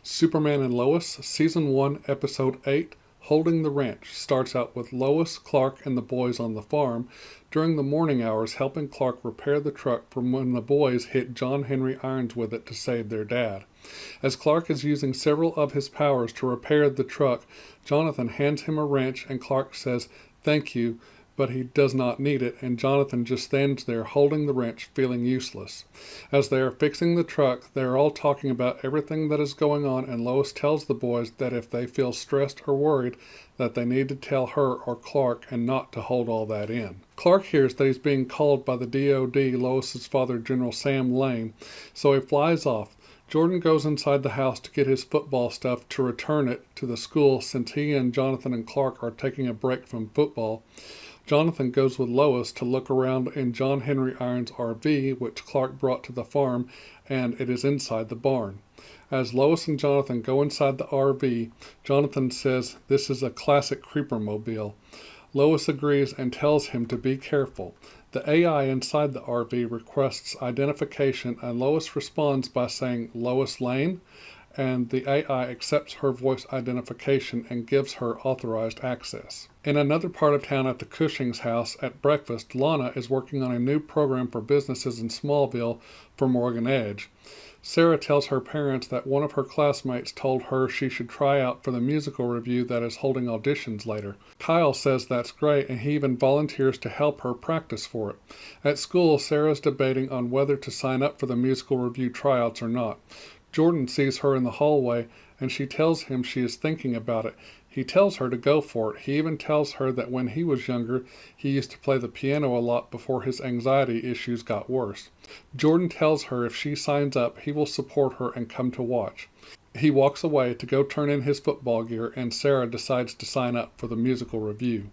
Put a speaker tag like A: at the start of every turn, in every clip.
A: Superman and Lois, Season 1, Episode 8, Holding the Ranch, starts out with Lois, Clark, and the boys on the farm during the morning hours helping Clark repair the truck from when the boys hit John Henry Irons with it to save their dad. As Clark is using several of his powers to repair the truck, Jonathan hands him a wrench and Clark says, "Thank you," but he does not need it, and Jonathan just stands there holding the wrench, feeling useless. As they are fixing the truck, they are all talking about everything that is going on, and Lois tells the boys that if they feel stressed or worried, that they need to tell her or Clark and not to hold all that in. Clark hears that he's being called by the DOD, Lois's father, General Sam Lane, so he flies off. Jordan goes inside the house to get his football stuff to return it to the school since he and Jonathan and Clark are taking a break from football. Jonathan goes with Lois to look around in John Henry Irons' RV, which Clark brought to the farm, and it is inside the barn. As Lois and Jonathan go inside the RV, Jonathan says this is a classic creeper mobile. Lois agrees and tells him to be careful. The AI inside the RV requests identification, and Lois responds by saying Lois Lane, and the AI accepts her voice identification and gives her authorized access. In another part of town at the Cushing's house at breakfast, Lana is working on a new program for businesses in Smallville for Morgan Edge. Sarah tells her parents that one of her classmates told her she should try out for the musical review that is holding auditions later. Kyle says that's great, and he even volunteers to help her practice for it. At school, Sarah's debating on whether to sign up for the musical review tryouts or not. Jordan sees her in the hallway, and she tells him she is thinking about it. He tells her to go for it. He even tells her that when he was younger, he used to play the piano a lot before his anxiety issues got worse. Jordan tells her if she signs up, he will support her and come to watch. He walks away to go turn in his football gear, and Sarah decides to sign up for the musical review.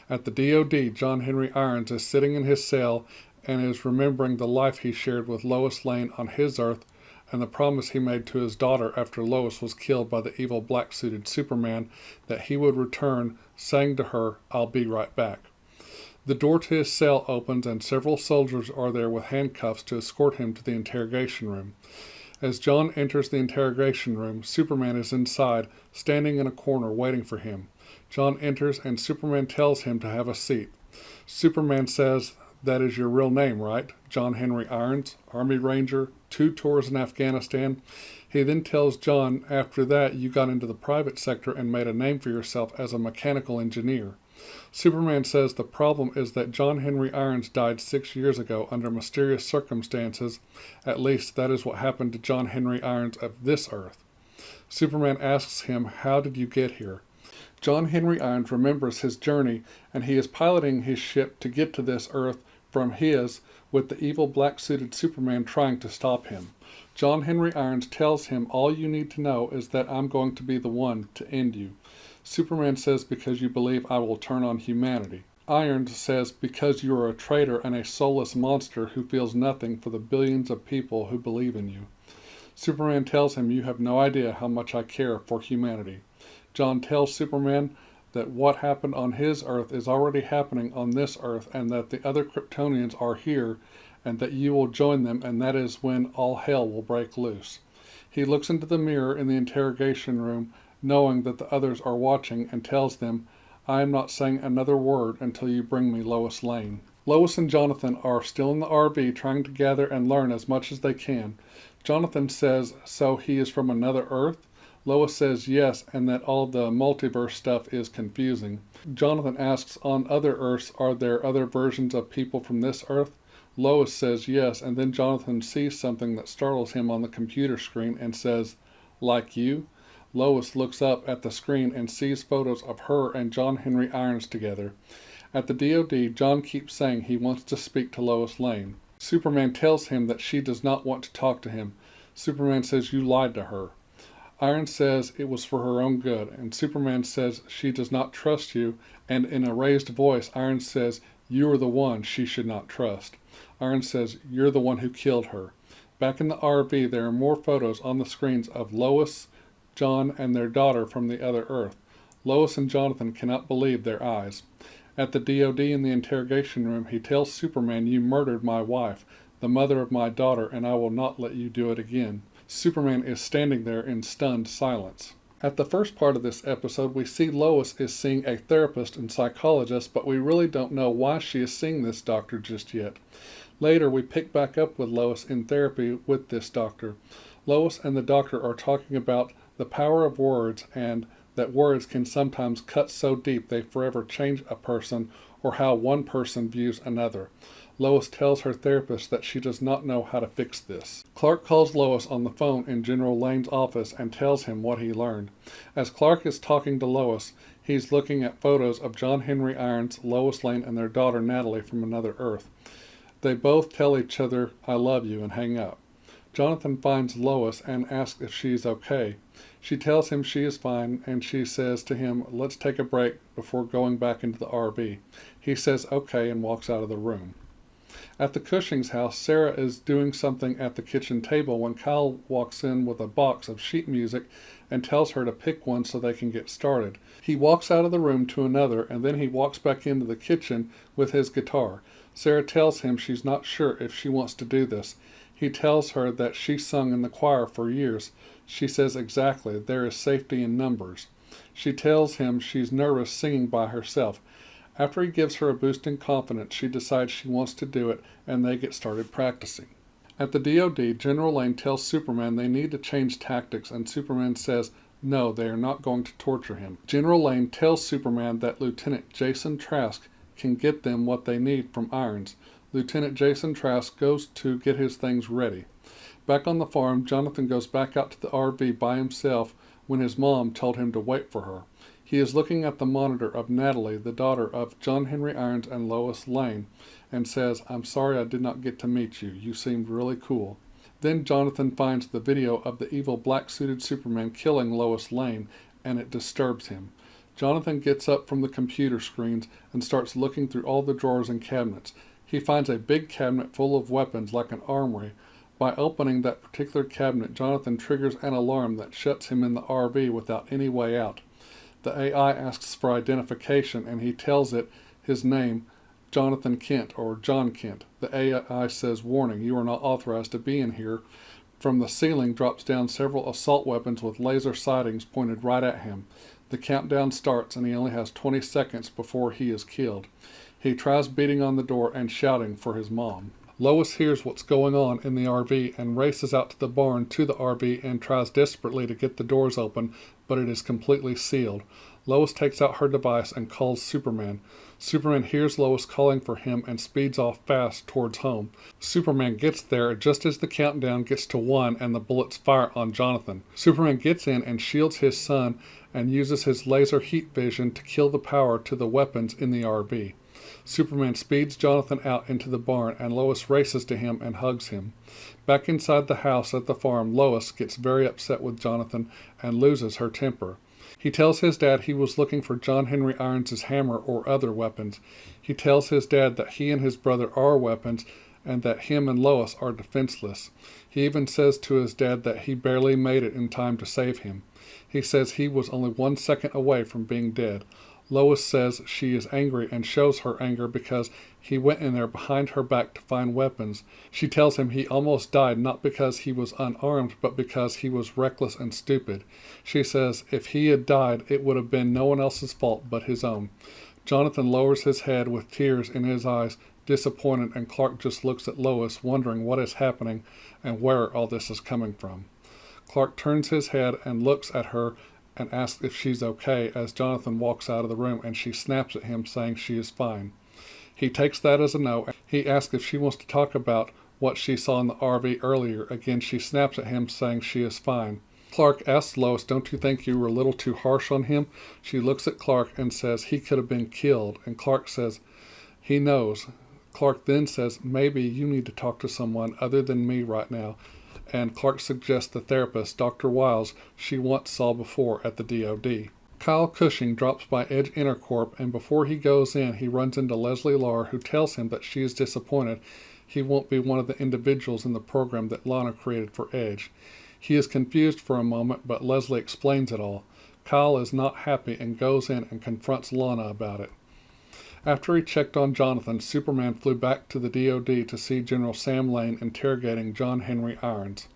A: At the DOD, John Henry Irons is sitting in his cell and is remembering the life he shared with Lois Lane on his Earth and the promise he made to his daughter after Lois was killed by the evil black-suited Superman that he would return, saying to her, "I'll be right back." The door to his cell opens and several soldiers are there with handcuffs to escort him to the interrogation room. As John enters the interrogation room, Superman is inside, standing in a corner waiting for him. John enters and Superman tells him to have a seat. Superman says, "That is your real name, right? John Henry Irons, Army Ranger, 2 tours in Afghanistan." He then tells John, after that you got into the private sector and made a name for yourself as a mechanical engineer. Superman says the problem is that John Henry Irons died 6 years ago under mysterious circumstances. At least that is what happened to John Henry Irons of this Earth. Superman asks him, "How did you get here?" John Henry Irons remembers his journey, and he is piloting his ship to get to this Earth from his, with the evil black-suited Superman trying to stop him. John Henry Irons tells him, "All you need to know is that I'm going to be the one to end you." Superman says, "Because you believe I will turn on humanity." Irons says, "Because you are a traitor and a soulless monster who feels nothing for the billions of people who believe in you." Superman tells him, "You have no idea how much I care for humanity." John tells Superman that what happened on his Earth is already happening on this Earth, and that the other Kryptonians are here, and that you will join them, and that is when all hell will break loose. He looks into the mirror in the interrogation room, knowing that the others are watching, and tells them, "I am not saying another word until you bring me Lois Lane." Lois and Jonathan are still in the RV trying to gather and learn as much as they can. Jonathan says, "So he is from another Earth?" Lois says yes, and that all the multiverse stuff is confusing. Jonathan asks, "On other Earths, are there other versions of people from this Earth?" Lois says yes, and then Jonathan sees something that startles him on the computer screen and says, "Like you?" Lois looks up at the screen and sees photos of her and John Henry Irons together. At the DOD, John keeps saying he wants to speak to Lois Lane. Superman tells him that she does not want to talk to him. Superman says, "You lied to her." Irons says it was for her own good, and Superman says she does not trust you, and in a raised voice, Irons says, "You are the one she should not trust." Irons says, "You're the one who killed her." Back in the RV, there are more photos on the screens of Lois, John, and their daughter from the other Earth. Lois and Jonathan cannot believe their eyes. At the DOD in the interrogation room, he tells Superman, "You murdered my wife, the mother of my daughter, and I will not let you do it again." Superman is standing there in stunned silence. At the first part of this episode, we see Lois is seeing a therapist and psychologist, but we really don't know why she is seeing this doctor just yet. Later, we pick back up with Lois in therapy with this doctor. Lois and the doctor are talking about the power of words and that words can sometimes cut so deep they forever change a person or how one person views another. Lois tells her therapist that she does not know how to fix this. Clark calls Lois on the phone in General Lane's office and tells him what he learned. As Clark is talking to Lois, he's looking at photos of John Henry Irons, Lois Lane, and their daughter Natalie from another Earth. They both tell each other, "I love you," and hang up. Jonathan finds Lois and asks if she's okay. She tells him she is fine, and she says to him, "Let's take a break before going back into the RV." He says okay and walks out of the room. At the Cushing's house, Sarah is doing something at the kitchen table when Kyle walks in with a box of sheet music and tells her to pick one so they can get started. He walks out of the room to another, and then he walks back into the kitchen with his guitar. Sarah tells him she's not sure if she wants to do this. He tells her that she sung in the choir for years. She says exactly, there is safety in numbers. She tells him she's nervous singing by herself. After he gives her a boost in confidence, she decides she wants to do it, and they get started practicing. At the DOD, General Lane tells Superman they need to change tactics, and Superman says no, they are not going to torture him. General Lane tells Superman that Lieutenant Jason Trask can get them what they need from Irons. Lieutenant Jason Trask goes to get his things ready. Back on the farm, Jonathan goes back out to the RV by himself when his mom told him to wait for her. He is looking at the monitor of Natalie, the daughter of John Henry Irons and Lois Lane, and says, "I'm sorry I did not get to meet you. You seemed really cool." Then Jonathan finds the video of the evil black-suited Superman killing Lois Lane, and it disturbs him. Jonathan gets up from the computer screens and starts looking through all the drawers and cabinets. He finds a big cabinet full of weapons like an armory. By opening that particular cabinet, Jonathan triggers an alarm that shuts him in the RV without any way out. The AI asks for identification, and he tells it his name, Jonathan Kent, or John Kent. The AI says, "Warning, you are not authorized to be in here." From the ceiling drops down several assault weapons with laser sightings pointed right at him. The countdown starts, and he only has 20 seconds before he is killed. He tries beating on the door and shouting for his mom. Lois hears what's going on in the RV and races out to the barn to the RV and tries desperately to get the doors open, but it is completely sealed. Lois takes out her device and calls Superman. Superman hears Lois calling for him and speeds off fast towards home. Superman gets there just as the countdown gets to 1 and the bullets fire on Jonathan. Superman gets in and shields his son and uses his laser heat vision to kill the power to the weapons in the RV. Superman speeds Jonathan out into the barn, and Lois races to him and hugs him. Back inside the house at the farm, Lois gets very upset with Jonathan and loses her temper. He tells his dad he was looking for John Henry Irons' hammer or other weapons. He tells his dad that he and his brother are weapons and that him and Lois are defenseless. He even says to his dad that he barely made it in time to save him. He says he was only 1 second away from being dead. Lois says she is angry and shows her anger because he went in there behind her back to find weapons. She tells him he almost died not because he was unarmed, but because he was reckless and stupid. She says if he had died, it would have been no one else's fault but his own. Jonathan lowers his head with tears in his eyes, disappointed, and Clark just looks at Lois, wondering what is happening and where all this is coming from. Clark turns his head and looks at her and asks if she's okay as Jonathan walks out of the room, and she snaps at him saying she is fine. He takes that as a no. He asks if she wants to talk about what she saw in the RV earlier. Again, she snaps at him saying she is fine. Clark asks Lois, "Don't you think you were a little too harsh on him?" She looks at Clark and says he could have been killed, and Clark says he knows. Clark then says, "Maybe you need to talk to someone other than me right now." And Clark suggests the therapist, Dr. Wiles, she once saw before at the DOD. Kyle Cushing drops by Edge Intercorp, and before he goes in, he runs into Leslie Lahr, who tells him that she is disappointed he won't be one of the individuals in the program that Lana created for Edge. He is confused for a moment, but Leslie explains it all. Kyle is not happy and goes in and confronts Lana about it. After he checked on Jonathan, Superman flew back to the DoD to see General Sam Lane interrogating John Henry Irons.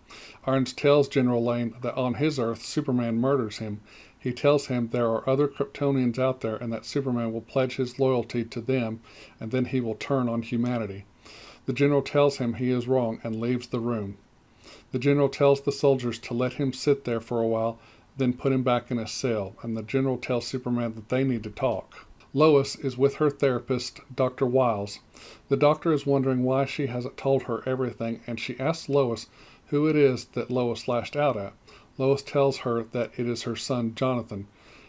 A: Irons tells General Lane that on his Earth, Superman murders him. He tells him there are other Kryptonians out there and that Superman will pledge his loyalty to them and then he will turn on humanity. The general tells him he is wrong and leaves the room. The general tells the soldiers to let him sit there for a while, then put him back in his cell, and the general tells Superman that they need to talk. Lois is with her therapist, Dr. Wiles. The doctor is wondering why she hasn't told her everything, and she asks Lois who it is that Lois lashed out at. Lois tells her that it is her son, Jonathan.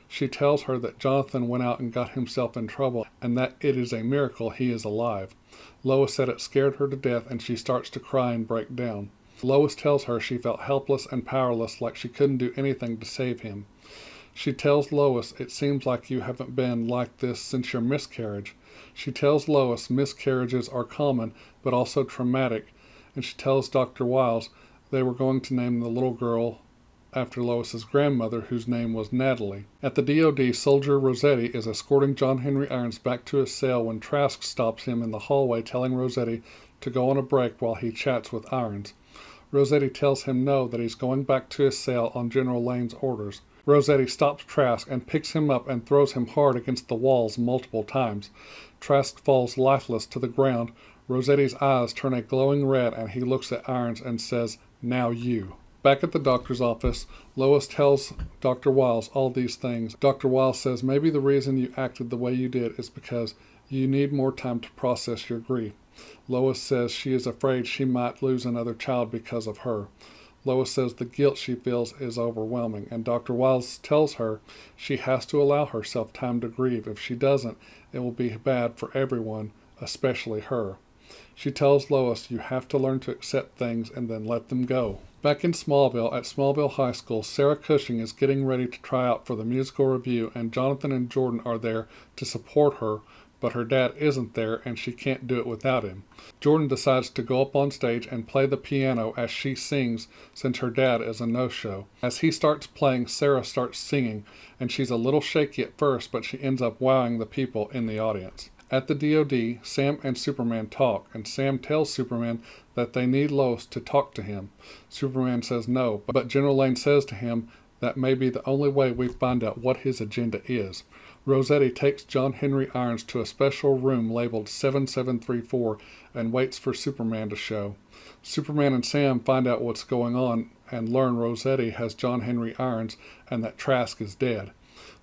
A: She tells her that Jonathan went out and got himself in trouble, and that it is a miracle he is alive. Lois said it scared her to death, and she starts to cry and break down. Lois tells her she felt helpless and powerless, like she couldn't do anything to save him. She tells Lois, it seems like you haven't been like this since your miscarriage. She tells Lois miscarriages are common, but also traumatic, and she tells Dr. Wiles they were going to name the little girl after Lois's grandmother, whose name was Natalie. At the DoD, soldier Rossetti is escorting John Henry Irons back to his cell when Trask stops him in the hallway, telling Rossetti to go on a break while he chats with Irons. Rossetti tells him no, that he's going back to his cell on General Lane's orders. Rossetti stops Trask and picks him up and throws him hard against the walls multiple times. Trask falls lifeless to the ground. Rossetti's eyes turn a glowing red and he looks at Irons and says, "Now you." Back at the doctor's office, Lois tells Dr. Wiles all these things. Dr. Wiles says maybe the reason you acted the way you did is because you need more time to process your grief. Lois says she is afraid she might lose another child because of her. Lois says the guilt she feels is overwhelming, and Dr. Wiles tells her she has to allow herself time to grieve. If she doesn't, it will be bad for everyone, especially her. She tells Lois you have to learn to accept things and then let them go. Back in Smallville, at Smallville High School, Sarah Cushing is getting ready to try out for the musical review, and Jonathan and Jordan are there to support her, but her dad isn't there and she can't do it without him. Jordan decides to go up on stage and play the piano as she sings since her dad is a no-show. As he starts playing, Sarah starts singing, and she's a little shaky at first, but she ends up wowing the people in the audience. At the DoD, Sam and Superman talk, and Sam tells Superman that they need Lois to talk to him. Superman says no, but General Lane says to him that may be the only way we find out what his agenda is. Rossetti takes John Henry Irons to a special room labeled 7734 and waits for Superman to show. Superman and Sam find out what's going on and learn Rossetti has John Henry Irons and that Trask is dead.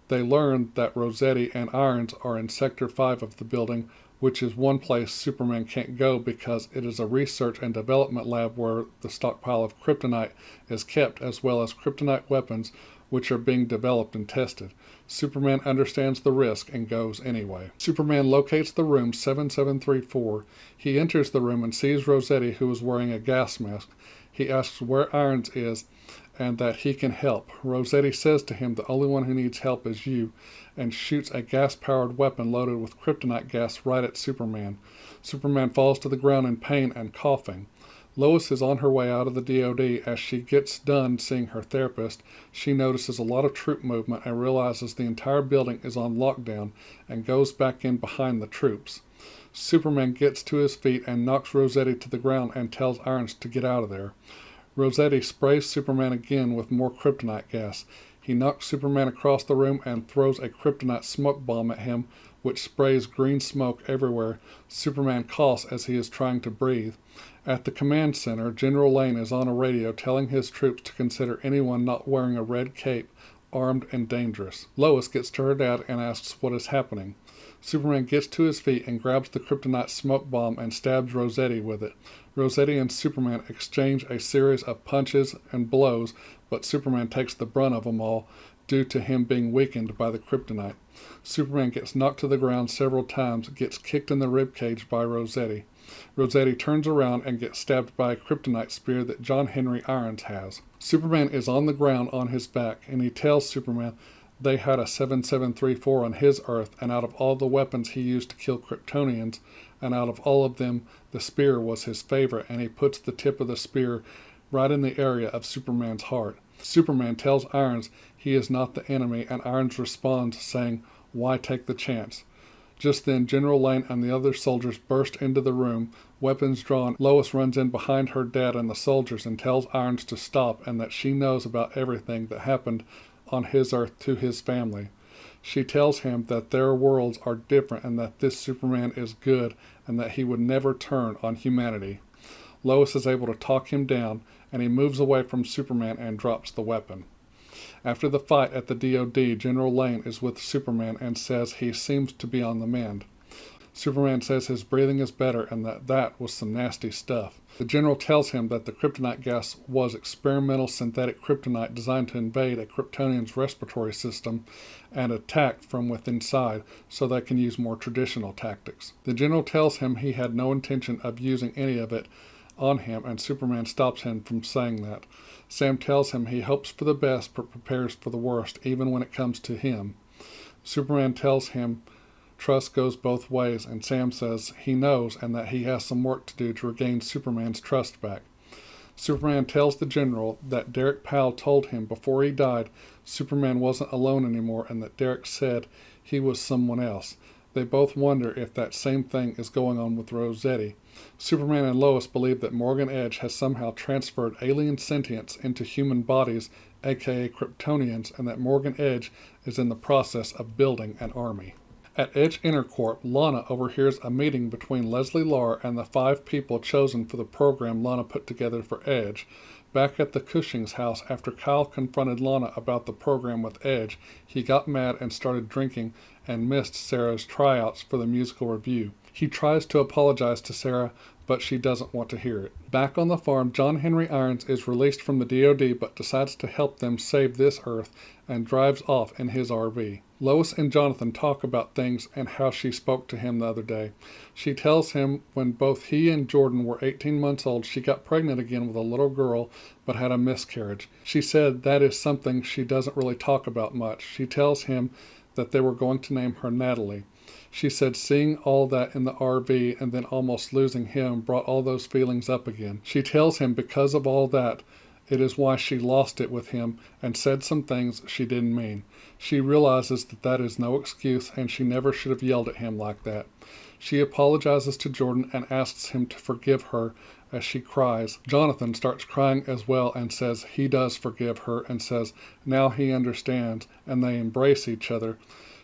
A: They learn that Rossetti and Irons are in Sector 5 of the building, which is one place Superman can't go because it is a research and development lab where the stockpile of kryptonite is kept, as well as kryptonite weapons which are being developed and tested. Superman understands the risk and goes anyway. Superman locates the room 7734. He enters the room and sees Rossetti, who is wearing a gas mask. He asks where Irons is and that he can help. Rossetti says to him the only one who needs help is you, and shoots a gas-powered weapon loaded with kryptonite gas right at Superman. Superman falls to the ground in pain and coughing. Lois is on her way out of the DoD. As she gets done seeing her therapist, she notices a lot of troop movement and realizes the entire building is on lockdown and goes back in behind the troops. Superman gets to his feet and knocks Rossetti to the ground and tells Irons to get out of there. Rossetti sprays Superman again with more kryptonite gas. He knocks Superman across the room and throws a kryptonite smoke bomb at him, which sprays green smoke everywhere. Superman coughs as he is trying to breathe. At the command center, General Lane is on a radio telling his troops to consider anyone not wearing a red cape armed and dangerous. Lois gets to her dad and asks what is happening. Superman gets to his feet and grabs the kryptonite smoke bomb and stabs Rossetti with it. Rossetti and Superman exchange a series of punches and blows, but Superman takes the brunt of them all due to him being weakened by the kryptonite. Superman gets knocked to the ground several times, gets kicked in the ribcage by Rossetti. Rossetti turns around and gets stabbed by a kryptonite spear that John Henry Irons has. Superman is on the ground on his back, and he tells Superman they had a 7734 on his Earth, and out of all the weapons he used to kill Kryptonians, and out of all of them, the spear was his favorite, and he puts the tip of the spear right in the area of Superman's heart. Superman tells Irons he is not the enemy, and Irons responds saying, "Why take the chance?" Just then, General Lane and the other soldiers burst into the room, weapons drawn. Lois runs in behind her dad and the soldiers and tells Irons to stop and that she knows about everything that happened on his Earth to his family. She tells him that their worlds are different and that this Superman is good and that he would never turn on humanity. Lois is able to talk him down, and he moves away from Superman and drops the weapon. After the fight at the DoD, General Lane is with Superman and says he seems to be on the mend. Superman says his breathing is better and that was some nasty stuff. The general tells him that the kryptonite gas was experimental synthetic kryptonite designed to invade a Kryptonian's respiratory system and attack from within inside so they can use more traditional tactics. The general tells him he had no intention of using any of it on him, and Superman stops him from saying that. Sam tells him he hopes for the best but prepares for the worst, even when it comes to him. Superman tells him trust goes both ways, and Sam says he knows and that he has some work to do to regain Superman's trust back. Superman tells the general that Derek Powell told him before he died Superman wasn't alone anymore and that Derek said he was someone else. They both wonder if that same thing is going on with Rossetti. Superman and Lois believe that Morgan Edge has somehow transferred alien sentience into human bodies, aka Kryptonians, and that Morgan Edge is in the process of building an army. At Edge Intercorp, Lana overhears a meeting between Leslie Lar and the 5 people chosen for the program Lana put together for Edge. Back at the Cushing's house, after Kyle confronted Lana about the program with Edge, he got mad and started drinking and missed Sarah's tryouts for the musical review. He tries to apologize to Sarah, but she doesn't want to hear it. Back on the farm, John Henry Irons is released from the DoD but decides to help them save this Earth and drives off in his RV. Lois and Jonathan talk about things and how she spoke to him the other day. She tells him when both he and Jordan were 18 months old, she got pregnant again with a little girl but had a miscarriage. She said that is something she doesn't really talk about much. She tells him that they were going to name her Natalie. She said seeing all that in the RV and then almost losing him brought all those feelings up again. She tells him because of all that, it is why she lost it with him and said some things she didn't mean. She realizes that that is no excuse and she never should have yelled at him like that. She apologizes to Jordan and asks him to forgive her as she cries. Jonathan starts crying as well and says he does forgive her and says now he understands, and they embrace each other.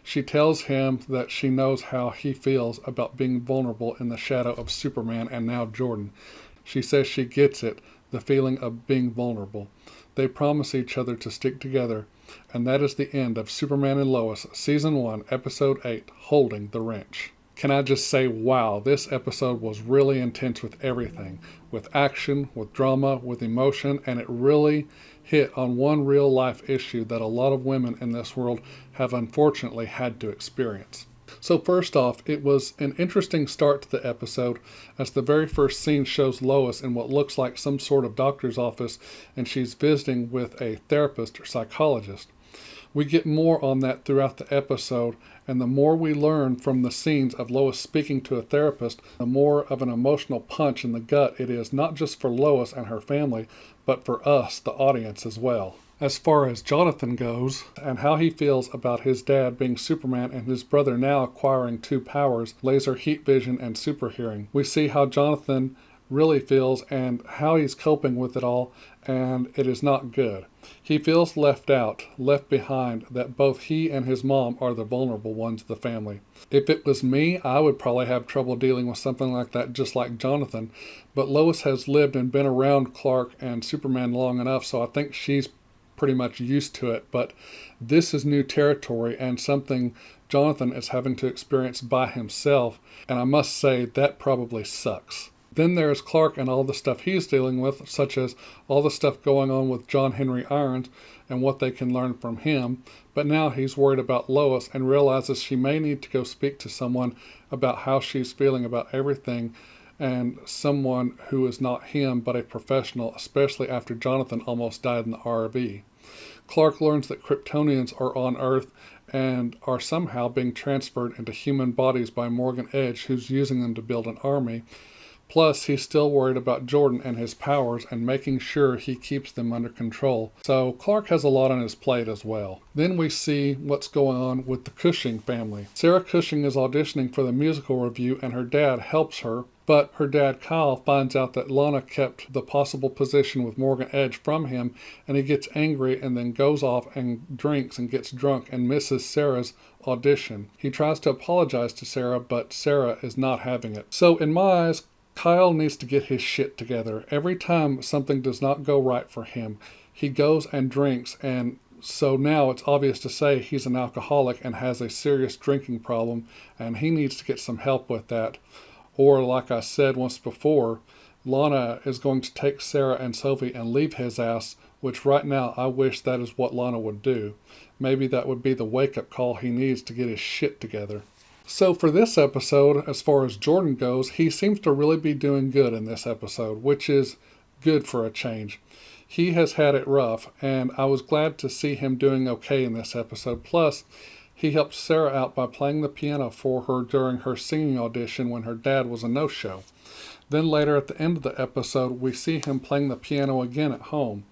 A: She tells him that she knows how he feels about being vulnerable in the shadow of Superman and now Jordan. She says she gets it, the feeling of being vulnerable. They promise each other to stick together, and that is the end of Superman and Lois, Season 1, Episode 8, Holding the Wrench. Can I just say, wow, this episode was really intense with everything, with action, with drama, with emotion, and it really hit on one real life issue that a lot of women in this world have unfortunately had to experience. So first off, it was an interesting start to the episode as the very first scene shows Lois in what looks like some sort of doctor's office and she's visiting with a therapist or psychologist. We get more on that throughout the episode, and the more we learn from the scenes of Lois speaking to a therapist, the more of an emotional punch in the gut it is, not just for Lois and her family, but for us, the audience, as well. As far as Jonathan goes, and how he feels about his dad being Superman and his brother now acquiring 2 powers, laser heat vision and super hearing, we see how Jonathan really feels and how he's coping with it all, and it is not good. He feels left out, left behind, that both he and his mom are the vulnerable ones of the family. If it was me, I would probably have trouble dealing with something like that, just like Jonathan, but Lois has lived and been around Clark and Superman long enough, so I think she's pretty much used to it, but this is new territory and something Jonathan is having to experience by himself, and I must say that probably sucks. Then there's Clark and all the stuff he's dealing with, such as all the stuff going on with John Henry Irons and what they can learn from him. But now he's worried about Lois and realizes she may need to go speak to someone about how she's feeling about everything, and someone who is not him but a professional, especially after Jonathan almost died in the RV. Clark learns that Kryptonians are on Earth and are somehow being transferred into human bodies by Morgan Edge, who's using them to build an army. Plus, he's still worried about Jordan and his powers and making sure he keeps them under control. So Clark has a lot on his plate as well. Then we see what's going on with the Cushing family. Sarah Cushing is auditioning for the musical review and her dad helps her, but her dad Kyle finds out that Lana kept the possible position with Morgan Edge from him, and he gets angry and then goes off and drinks and gets drunk and misses Sarah's audition. He tries to apologize to Sarah, but Sarah is not having it. So in my eyes, Kyle needs to get his shit together. Every time something does not go right for him, he goes and drinks, and so now it's obvious to say he's an alcoholic and has a serious drinking problem, and he needs to get some help with that. Or like I said once before, Lana is going to take Sarah and Sophie and leave his ass, which right now I wish that is what Lana would do. Maybe that would be the wake-up call he needs to get his shit together. So for this episode, as far as Jordan goes, he seems to really be doing good in this episode, which is good for a change. He has had it rough, and I was glad to see him doing okay in this episode. Plus, he helped Sarah out by playing the piano for her during her singing audition when her dad was a no-show. Then later at the end of the episode, we see him playing the piano again at home.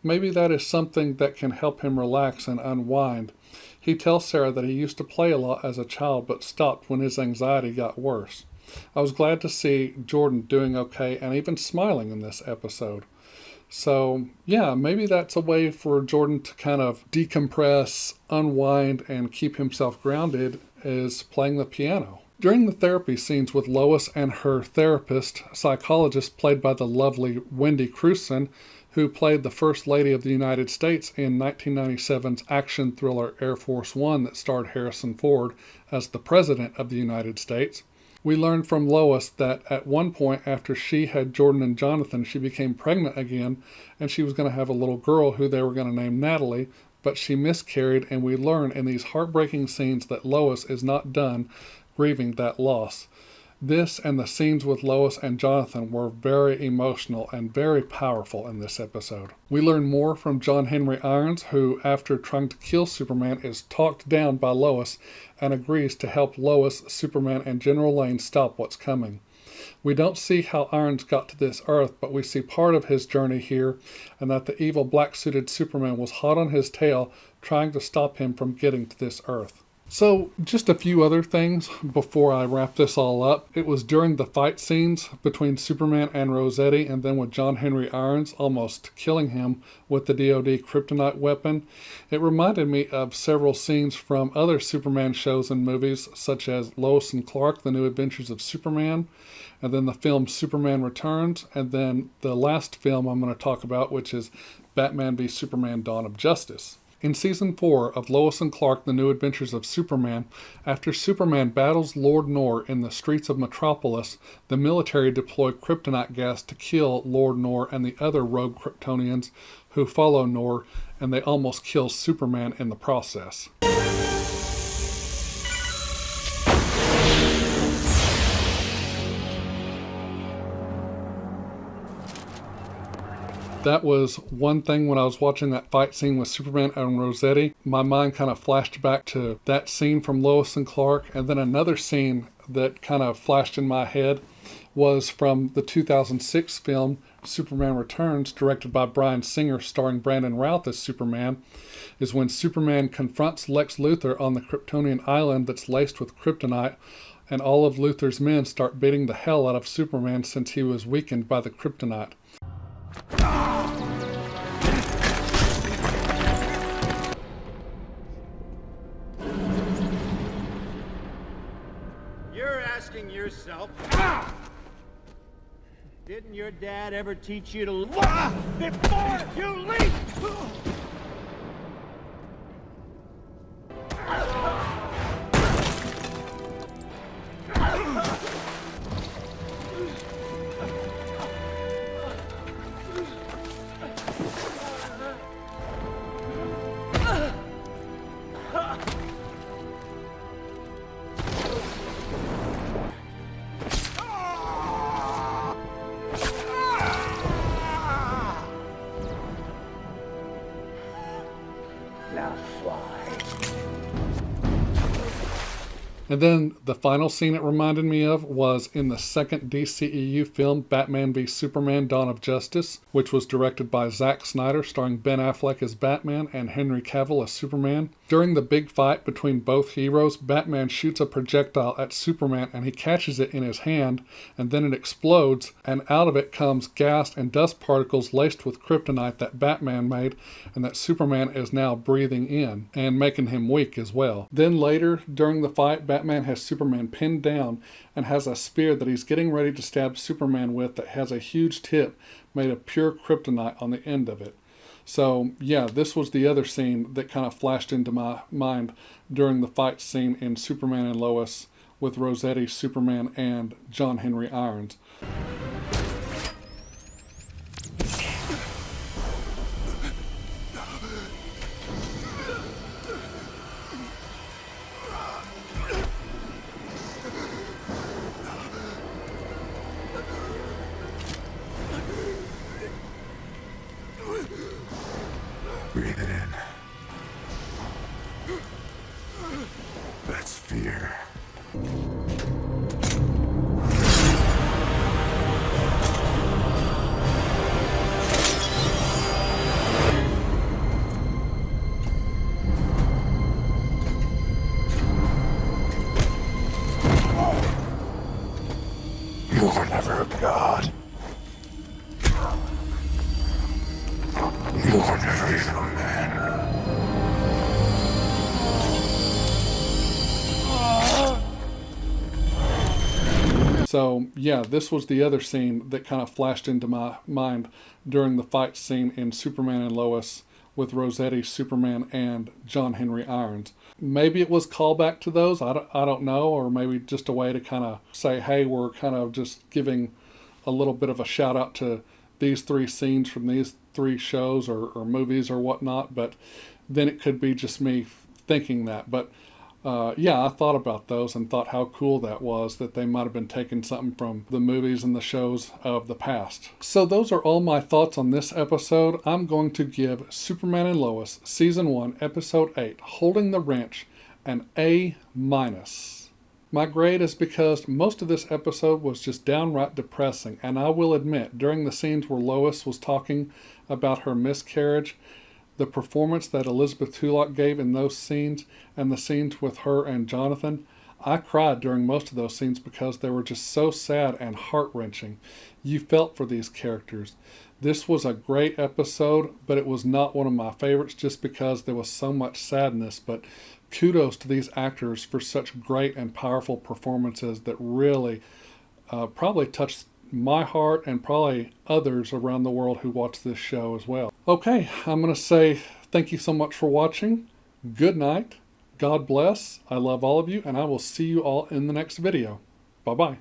A: Maybe that is something that can help him relax and unwind. He tells Sarah that he used to play a lot as a child but stopped when his anxiety got worse. I was glad to see Jordan doing okay and even smiling in this episode. So, yeah, maybe that's a way for Jordan to kind of decompress, unwind, and keep himself grounded, is playing the piano. During the therapy scenes with Lois and her therapist, psychologist played by the lovely Wendy Crewson, who played the First Lady of the United States in 1997's action thriller Air Force One that starred Harrison Ford as the President of the United States. We learned from Lois that at one point after she had Jordan and Jonathan, she became pregnant again, and she was going to have a little girl who they were going to name Natalie, but she miscarried, and we learn in these heartbreaking scenes that Lois is not done grieving that loss. This and the scenes with Lois and Jonathan were very emotional and very powerful in this episode. We learn more from John Henry Irons, who, after trying to kill Superman, is talked down by Lois and agrees to help Lois, Superman, and General Lane stop what's coming. We don't see how Irons got to this Earth, but we see part of his journey here, and that the evil black-suited Superman was hot on his tail, trying to stop him from getting to this Earth. So, just a few other things before I wrap this all up. It was during the fight scenes between Superman and Rossetti, and then with John Henry Irons almost killing him with the DoD kryptonite weapon. It reminded me of several scenes from other Superman shows and movies, such as Lois and Clark, The New Adventures of Superman, and then the film Superman Returns, and then the last film I'm going to talk about, which is Batman v Superman Dawn of Justice. In Season 4 of Lois and Clark, The New Adventures of Superman, after Superman battles Lord Nor in the streets of Metropolis, the military deploy kryptonite gas to kill Lord Nor and the other rogue Kryptonians who follow Nor, and they almost kill Superman in the process. That was one thing when I was watching that fight scene with Superman and Rossetti. My mind kind of flashed back to that scene from Lois and Clark. And then another scene that kind of flashed in my head was from the 2006 film Superman Returns, directed by Bryan Singer, starring Brandon Routh as Superman, is when Superman confronts Lex Luthor on the Kryptonian island that's laced with kryptonite, and all of Luthor's men start beating the hell out of Superman since he was weakened by the kryptonite.
B: You're asking yourself, didn't your dad ever teach you to look before you leap?
A: And then the final scene it reminded me of was in the second DCEU film, Batman v Superman: Dawn of Justice, which was directed by Zack Snyder, starring Ben Affleck as Batman and Henry Cavill as Superman. During the big fight between both heroes, Batman shoots a projectile at Superman and he catches it in his hand, and then it explodes, and out of it comes gas and dust particles laced with kryptonite that Batman made and that Superman is now breathing in and making him weak as well. Then later, during the fight, Batman has Superman pinned down and has a spear that he's getting ready to stab Superman with that has a huge tip made of pure kryptonite on the end of it. So yeah, this was the other scene that kind of flashed into my mind during the fight scene in Superman and Lois with Rossetti, Superman, and John Henry Irons.
C: Breathe it in. That's fear. You were never a god. You were never even a man.
A: So yeah, this was the other scene that kind of flashed into my mind during the fight scene in Superman and Lois with Rossetti, Superman, and John Henry Irons. Maybe it was callback to those, I don't know, or maybe just a way to kind of say, hey, we're kind of just giving a little bit of a shout out to these three scenes from these three shows or movies or whatnot, but then it could be just me thinking that. But yeah, I thought about those and thought how cool that was, that they might have been taking something from the movies and the shows of the past. So those are all my thoughts on this episode. I'm going to give Superman and Lois Season 1, Episode 8, Holding the Wrench, an A-. My grade is because most of this episode was just downright depressing, and I will admit, during the scenes where Lois was talking about her miscarriage, the performance that Elizabeth Tulloch gave in those scenes and the scenes with her and Jonathan, I cried during most of those scenes because they were just so sad and heart-wrenching. You felt for these characters. This was a great episode, but it was not one of my favorites just because there was so much sadness. But kudos to these actors for such great and powerful performances that really probably touched my heart and probably others around the world who watch this show as well. Okay, I'm going to say thank you so much for watching. Good night. God bless. I love all of you, and I will see you all in the next video. Bye-bye.